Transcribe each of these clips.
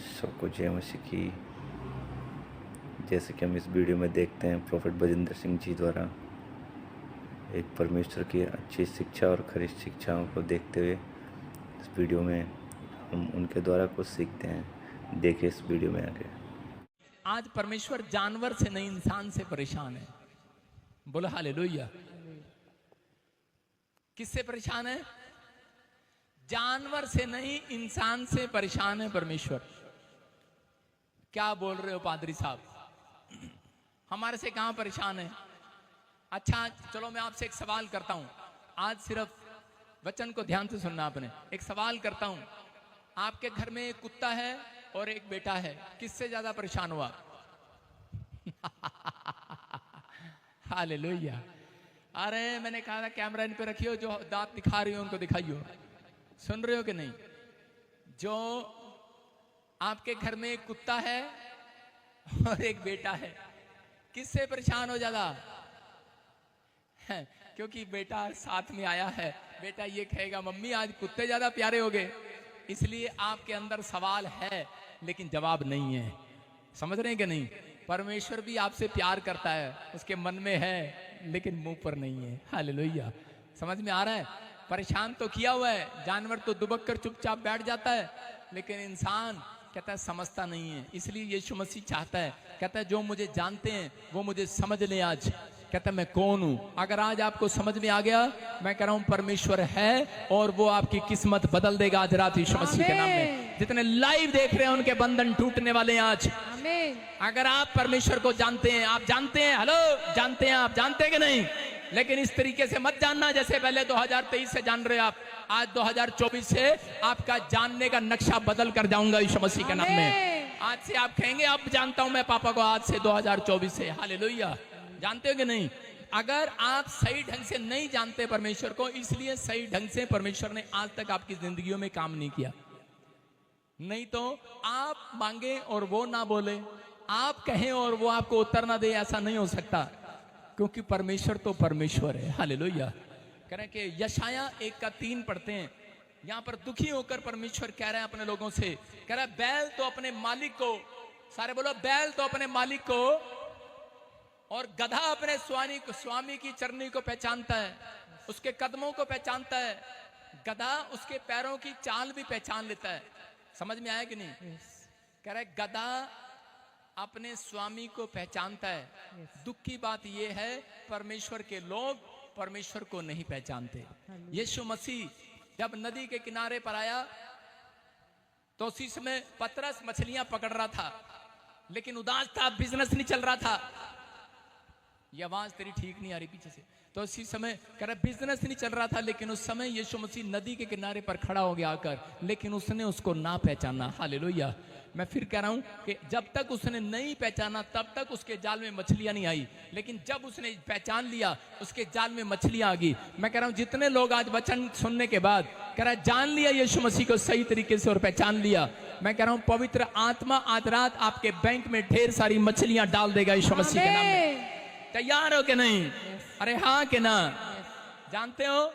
सबको जय मसीह की। जैसे कि हम इस वीडियो में देखते हैं, प्रोफेट बजिंदर सिंह जी द्वारा एक परमेश्वर की अच्छी शिक्षा और खरी शिक्षाओं को देखते हुए इस वीडियो में हम उनके द्वारा कुछ सीखते हैं। देखिए इस वीडियो में आगे। आज परमेश्वर जानवर से नहीं इंसान से परेशान है। बोलो हालेलुया। किससे परेशान है? जानवर से नहीं, इंसान से परेशान है परमेश्वर। क्या बोल रहे हो पादरी साहब? हमारे से कहां परेशान है? अच्छा चलो मैं आपसे एक सवाल करता हूं। आज सिर्फ वचन को ध्यान से सुनना आपने। एक सवाल करता हूं, आपके घर में एक कुत्ता है और एक बेटा है, किससे ज्यादा परेशान हुआ? हालेलुया। अरे मैंने कहा था कैमरा इन पे रखियो, जो दांत दिखा रही हो उनको दिखाइयो। सुन रहे हो कि नहीं? जो आपके घर में एक कुत्ता है और एक बेटा है, किससे परेशान हो ज्यादा? क्योंकि बेटा साथ में आया है। बेटा ये कहेगा मम्मी आज कुत्ते ज्यादा प्यारे हो गए, इसलिए आपके अंदर सवाल है लेकिन जवाब नहीं है। समझ रहे हैं कि नहीं? परमेश्वर भी आपसे प्यार करता है, उसके मन में है लेकिन मुंह पर नहीं है। हालेलुया। समझ में आ रहा है? परेशान तो किया हुआ है। जानवर तो दुबक कर चुपचाप बैठ जाता है, लेकिन इंसान कहता है समझता नहीं है। इसलिए यीशु मसीह चाहता है, कहता है जो मुझे जानते हैं वो मुझे समझ ले। आज कहता है मैं कौन हूं। अगर आज आपको समझ में आ गया, मैं कह रहा हूं परमेश्वर है और वो आपकी किस्मत बदल देगा आज रात यीशु मसीह के नाम में। जितने लाइव देख रहे हैं उनके बंधन टूटने वाले हैं आज। अगर आप परमेश्वर को जानते हैं, आप जानते हैं, हेलो जानते हैं, आप जानते हैं कि नहीं? लेकिन इस तरीके से मत जानना जैसे पहले 2023 से जान रहे आप। आज 2024 से आपका जानने का नक्शा बदल कर जाऊंगा यीशु मसीह के नाम में। आज से आप कहेंगे अब जानता हूं मैं पापा को, आज से 2024 से। हालेलुया। जानते हो कि नहीं? अगर आप सही ढंग से नहीं जानते परमेश्वर को, इसलिए सही ढंग से परमेश्वर ने आज तक आपकी जिंदगियों में काम नहीं किया। नहीं तो आप मांगे और वो ना बोले, आप कहें और वो आपको उत्तर ना दे, ऐसा नहीं हो सकता, क्योंकि परमेश्वर तो परमेश्वर है। हालेलुया। कह रहे हैं कि यशाया 1:3 पढ़ते हैं। यहां पर दुखी होकर परमेश्वर कह रहे हैं अपने लोगों से, कह रहा है बैल तो अपने मालिक को, सारे बोलो बैल तो अपने मालिक को, और गधा अपने स्वामी की चरनी को पहचानता है, उसके कदमों को पहचानता है। गधा उसके पैरों की चाल भी पहचान लेता है। समझ में आया कि नहीं? कह रहा है गधा अपने स्वामी को पहचानता है। दुख की बात यह है परमेश्वर के लोग परमेश्वर को नहीं पहचानते। यीशु मसीह जब नदी के किनारे पर आया तो उसी समय पतरस मछलियां पकड़ रहा था, लेकिन उदास था, बिजनेस नहीं चल रहा था। ये आवाज तेरी ठीक नहीं आ रही पीछे से। तो उसी समय कह रहा बिजनेस नहीं चल रहा था, लेकिन उस समय यीशु मसीह नदी के किनारे पर खड़ा हो गया आकर, लेकिन उसने उसको ना पहचाना। हालेलुया। मैं फिर कह रहा हूं कि जब तक उसने नहीं पहचाना तब तक उसके जाल में मछलियां नहीं आई, लेकिन जब उसने पहचान लिया उसके जाल में मछलियां आ गई। मैं कह रहा हूं जितने लोग आज वचन सुनने के बाद कह रहा है जान लिया यीशु मसीह को सही तरीके से और पहचान लिया, मैं कह रहा हूं पवित्र आत्मा आज रात आपके बैंक में ढेर सारी मछलियां डाल देगा यीशु मसीह के नाम में। तैयार हो कि नहीं? अरे हाँ कि ना? जानते हो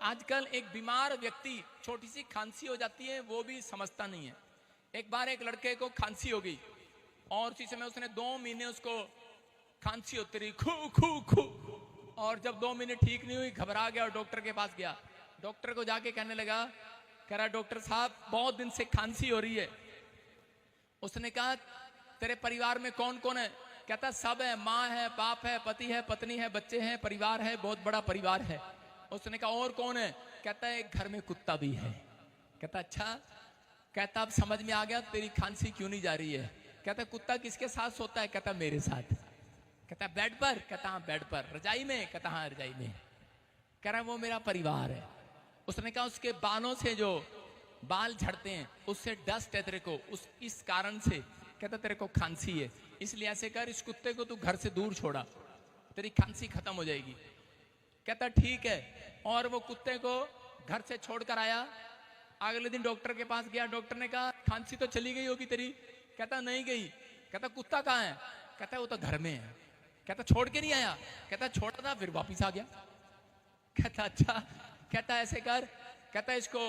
आजकल एक बीमार व्यक्ति, छोटी सी खांसी हो जाती है, वो भी समझता नहीं है। एक बार एक लड़के को खांसी हो गई और उसी समय उसने 2 महीने उसको खांसी होती रही, खू खू खू, और जब 2 महीने ठीक नहीं हुई घबरा गया और डॉक्टर के पास गया। डॉक्टर को जाके कहने लगा, कह रहा डॉक्टर साहब बहुत दिन से खांसी हो रही है। उसने कहा तेरे परिवार में कौन कौन है? कहता सब है, माँ है, बाप है, पति है, पत्नी है, बच्चे हैं, परिवार है, बहुत बड़ा परिवार है। उसने कहा और कौन है? कहता है एक घर में कुत्ता भी है। कहता अच्छा। कहता अब समझ में आ गया तेरी खांसी क्यों नहीं जा रही है। कहता कुत्ता किसके साथ सोता है? कहता मेरे साथ। कहता बेड पर? कहता हाँ बेड पर। रजाई में? कहता हाँ रजाई में। कह रहा वो मेरा परिवार है। उसने कहा उसके बालों से जो बाल झड़ते हैं उससे डस्ट है तेरे को, उस इस कारण से कहता तेरे को खांसी है, इसलिए ऐसे कर इस कुत्ते को तू घर से दूर छोड़ा, तेरी खांसी खत्म हो जाएगी। कहता ठीक है। और वो कुत्ते को घर से छोड़कर आया। अगले दिन डॉक्टर के पास गया। डॉक्टर ने कहा खांसी तो चली गई होगी तेरी। कहता नहीं गई। कहता कुत्ता कहाँ है? कहता वो तो घर में है। कहता छोड़ के नहीं आया? कहता छोड़ा था फिर वापिस आ गया। कहता अच्छा। कहता ऐसे कर, कहता इसको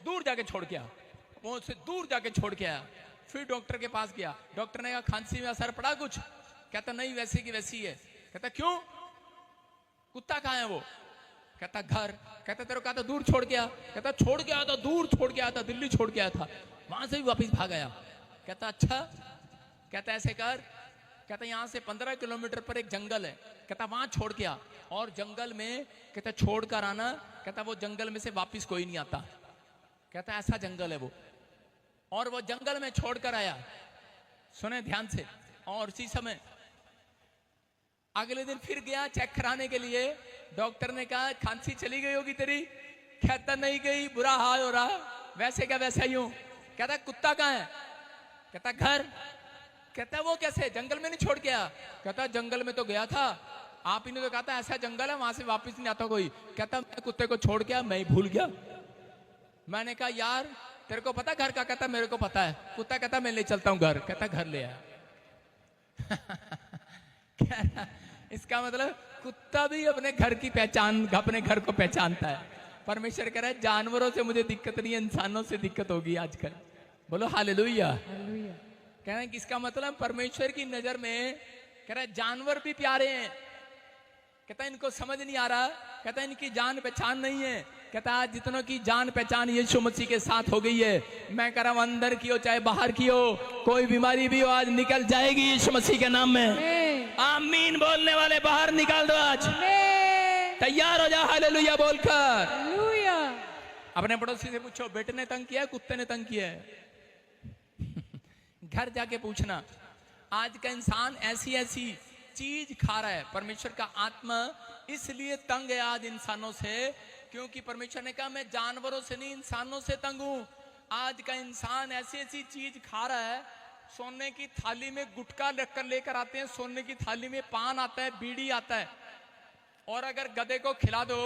दूर जाके छोड़ के आ। वो उससे दूर जाके छोड़ के आया। फिर डॉक्टर के पास गया, डॉक्टर ने कहा खांसी में असर पड़ा कुछ? कहता नहीं, वैसी की वैसी है। कहता क्यों? कुत्ता कहाँ है वो? कहता घर। कहता तेरे को कहा था दूर छोड़ गया? कहता छोड़ गया था, दूर छोड़ गया था, दिल्ली छोड़ गया था, वहां से भी वापिस भाग आया। कहता अच्छा। कहता ऐसे कर, कहता यहाँ से 15 किलोमीटर पर एक जंगल है, कहता वहां छोड़ के आ, और जंगल में कहता छोड़ कर आना, कहता वो जंगल में से वापिस कोई नहीं आता। कहता ऐसा जंगल है वो, और वो जंगल में छोड़ कर आया। सुने ध्यान से। और उसी समय अगले दिन फिर गया चेक कराने के लिए, डॉक्टर ने कहा खांसी चली गई होगी तेरी? कहता नहीं गई, बुरा हाल हो रहा। वैसे क्या वैसा ही हूं। कहता कुत्ता कहाँ है? कहता घर। कहता वो कैसे? जंगल में नहीं छोड़ के आया? कहता जंगल में तो गया था, आप ही ने तो कहा था ऐसा जंगल है वहां से वापस नहीं आता कोई। कहता मैं कुत्ते को छोड़ के आया, मैं ही भूल गया। मैंने कहा यार तेरे को पता घर का? कहता मेरे को पता है। कुत्ता कहता मैं ले चलता हूँ घर। कहता घर ले आया। इसका मतलब कुत्ता भी अपने घर की पहचान, अपने घर को पहचानता है। परमेश्वर कह रहा है जानवरों से मुझे दिक्कत नहीं है, इंसानों से दिक्कत होगी आजकल। बोलो हालेलुया। कह रहे हैं कि इसका मतलब परमेश्वर की नजर में कह रहा है जानवर भी प्यारे हैं। कहता इनको समझ नहीं आ रहा, कहता इनकी जान पहचान नहीं है। कहता आज जितनों की जान पहचान यीशु मसीह के साथ हो गई है, मैं कह रहा हूं अंदर की हो चाहे बाहर की हो, कोई बीमारी भी हो आज निकल जाएगी यीशु मसीह के नाम में। आमीन बोलने वाले बाहर निकाल दो आज। तैयार हो जाओ हालेलुया बोलकर। अपने पड़ोसी से पूछो बेटे ने तंग किया, कुत्ते ने तंग किया है? घर जाके पूछना। आज का इंसान ऐसी ऐसी चीज खा रहा है। परमेश्वर का आत्मा इसलिए तंग है आज इंसानों से, क्योंकि परमेश्वर ने कहा मैं जानवरों से नहीं इंसानों से तंग हूं। आज का इंसान ऐसी ऐसी चीज खा रहा है, सोने की थाली में गुटखा रखकर लेकर आते हैं, सोने की थाली में पान आता है, बीड़ी आता है, और अगर गधे को खिला दो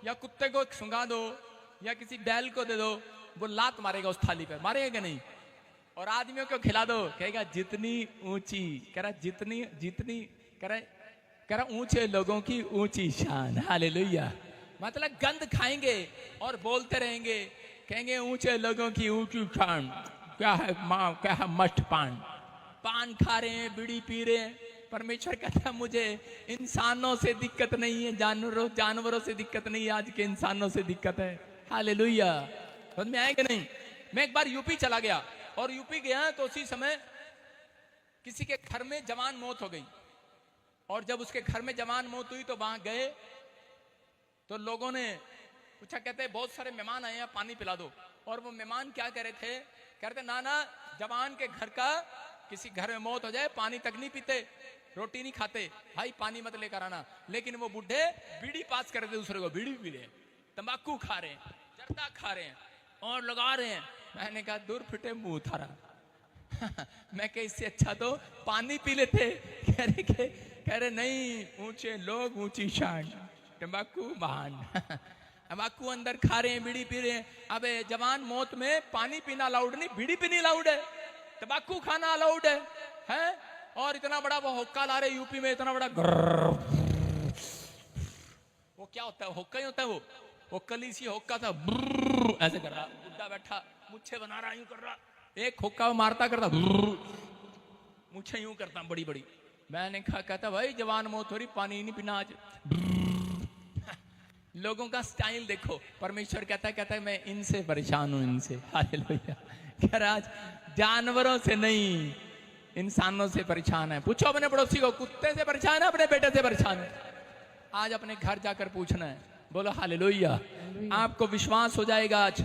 या कुत्ते को सुंघा दो या किसी बैल को दे दो, वो लात मारेगा उस थाली पर, मारेगा कि नहीं? और आदमियों को खिला दो, कहेगा जितनी ऊंची, कह रहा जितनी जितनी कह रहा ऊंचे लोगों की ऊंची शान। हालेलुया। मतलब गंद खाएंगे और बोलते रहेंगे, कहेंगे ऊंचे लोगों की ऊंची शान। क्या है माँ, क्या है मस्त पान, पान खा रहे हैं, बीड़ी पी रहे हैं। परमेश्वर कहता मुझे इंसानों से दिक्कत नहीं है, जानवरों से दिक्कत नहीं है, आज के इंसानों से दिक्कत है। हालेलुया। समझ में आएगा नहीं? मैं एक बार यूपी चला गया, और यूपी गया तो उसी समय किसी के घर में जवान मौत हो गई, और जब उसके घर में जवान मौत हुई तो वहां गए तो लोगों ने पूछा, कहते बहुत सारे मेहमान आए हैं, पानी पिला दो। और वो मेहमान क्या कह रहे थे? कहते ना ना, जवान के घर का किसी घर में मौत हो जाए पानी तक नहीं पीते, रोटी नहीं खाते, भाई पानी मत लेकर आना। लेकिन वो बुढ़े बीड़ी पास कर रहे थे दूसरे को, बीड़ी पी रहे, तंबाकू खा रहे हैं, जर्दा खा रहे हैं और लगा रहे हैं। मैंने कहा दूर फिटे मुंह उतारा। मैं कह इससे अच्छा तो पानी पी लेते। कह रहे नहीं, ऊंचे लोग ऊंची शान, तंबाकू महान। तंबाकू अंदर खा रहे हैं, बीड़ी पी रहे हैं। अबे जवान मौत में पानी पीना अलाउड नहीं, बीड़ी पीनी अलाउड है, तंबाकू खाना अलाउड है? और इतना बड़ा वो हुक्का ला रहे यूपी में, इतना बड़ा वो क्या होता है? हुक्का ही होता है वो कली सी हुक्का था, ऐसे कर रहा, बुड्ढा बैठा मुच्छे बना रहा, यूं कर रहा, एक हुक्का मारता करता, मुच्छे यूं करता बड़ी बड़ी। मैंने कहा, कहता भाई जवान मौत हो रही, पानी नहीं पीना आज। लोगों का स्टाइल देखो। परमेश्वर कहता है मैं इनसे परेशान हूं, इनसे। हालेलुया। कह रहा आज जानवरों से नहीं इंसानों से परेशान है। पूछो अपने पड़ोसी को, कुत्ते से परेशान है, अपने बेटे से परेशान है? आज अपने घर जाकर पूछना है। बोलो हालेलुया। आपको विश्वास हो जाएगा आज